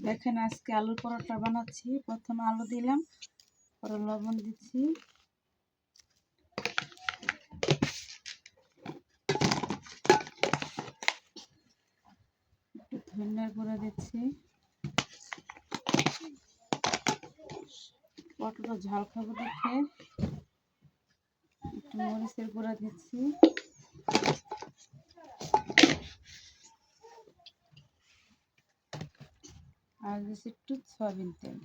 দেখেন আজকে আলুর পরোটা বানাচ্ছি। প্রথমে আলু দিলাম, পরে লবণ দিচ্ছি, একটু ধনিয়ার গুঁড়া দিচ্ছি, পরোটা ঝাল খাবো দেখে একটু মরিচের গুঁড়া দিচ্ছি, আর দিচ্ছি একটু সয়াবিন তেল।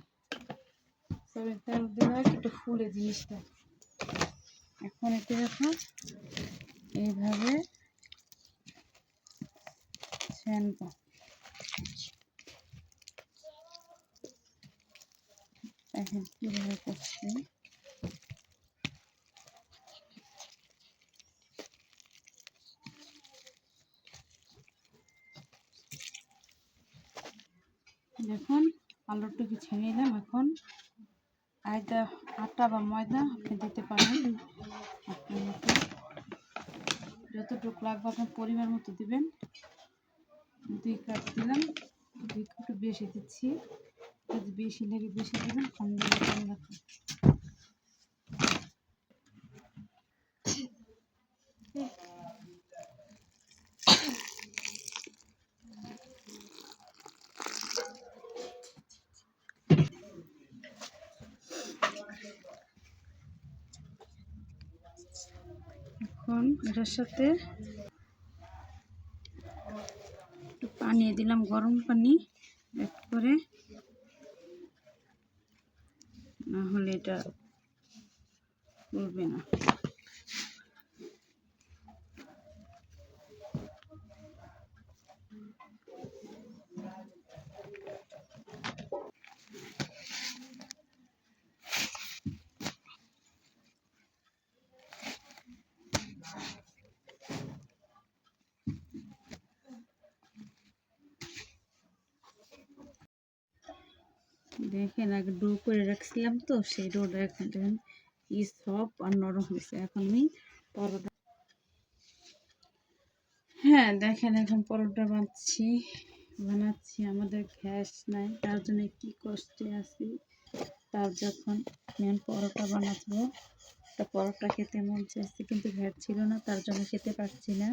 সয়াবিন তেল দিলে একটু ফুলে জিনিসটা। এখন এটা দেখো এইভাবে ছেনবো। দেখেন কীভাবে করছি। দেখুন আলুটাকে ছেড়ে নিলাম। এখন আটা বা ময়দা আপনি দিতে পারেন, আপনার মতো যতটুকু লাগবে আপনার পরিমাণ মতো দিবেন। 2 কাপ দিলাম, 2 কাপ একটু বেশি দিচ্ছি, যদি বেশি লাগে বেশি দিবেন, কম দিলে কম রাখুন। এখন এটার সাথে একটু পানি দিলাম, গরম পানি অ্যাড করে, না হলে এটা ফুলবে না। দেখেন আগে ডো করে রাখছিলাম তো, সেই ডোটা এখন দেখেন কি সফট আর নরম হয়েছে। এখন আমি পরোটা, হ্যাঁ দেখেন এখন পরোটা বানাচ্ছি। আমাদের গ্যাস নাই, তার জন্য কি কষ্টে আছি। তার যখন আমি পরোটা বানাবো, তা পরোটা খেতে মন চাইছে কিন্তু গ্যাস ছিল না, তার জন্য খেতে পারছি না।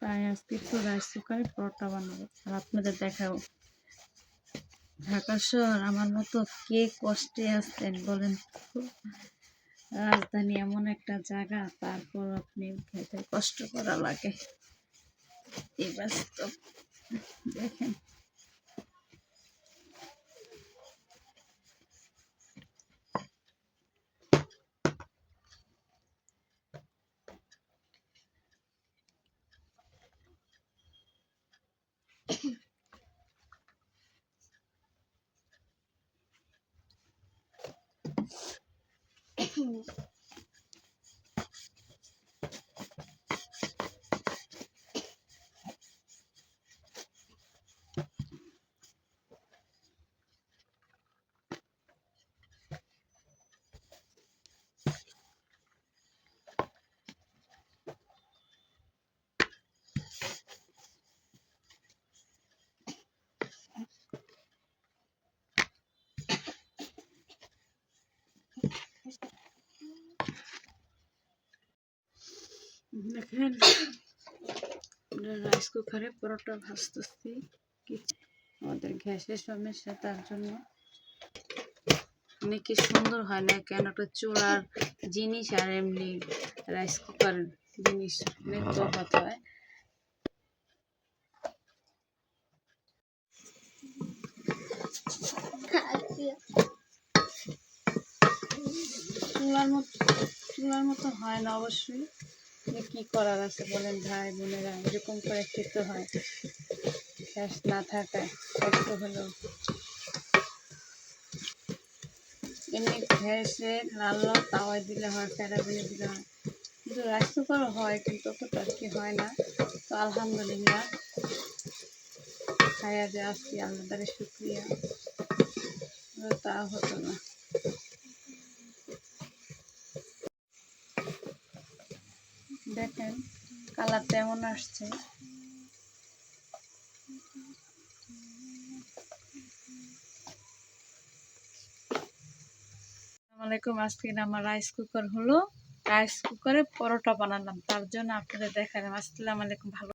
তাই আজকে একটু রাইস কুকারে পরোটা বানাবো আর আপনাদের দেখাবো। ঢাকা শহর আমার মতো কে কষ্টে আসতেন বলেন তো? রাজধানী এমন একটা জায়গা, তারপর আপনি খেতে কষ্ট করা লাগে, এই বাস্তব। দেখেন দেখেন রাইস কুকারে পরোটা ভাজতেছি। আমাদের গ্যাসের সমস্যা, তার জন্য অনেক সুন্দর হয় না কেন, একটা চুলার জিনিস আর এমনি রাইস কুকার জিনিস অনেক তফাৎ হয়। চুলার মতো হয় না অবশ্যই, কি করার আছে বলেন ভাই বোনেরা, এরকম করে খেতে হয়। গ্যাস না থাকায় কষ্ট হলেও এমনি গ্যাসে লাল লাল তাওয়ায় দিলে হয়, ফেরাবেনে দিলে হয়, কিন্তু রাইস কুকারও হয় কিন্তু অতটা আর কি হয় না। তো আলহামদুলিল্লাহ খাইয়া যে আসছি, আল্লাহর শুকরিয়া, তা হতো না। দেখেন কালারটা এমন আসছে। আলাইকুম। আজকে আমার রাইস কুকার হলো, রাইস কুকারে পরোটা বানালাম, তার জন্য আপনাদের দেখালাম। আসসালামু আলাইকুম। ভালো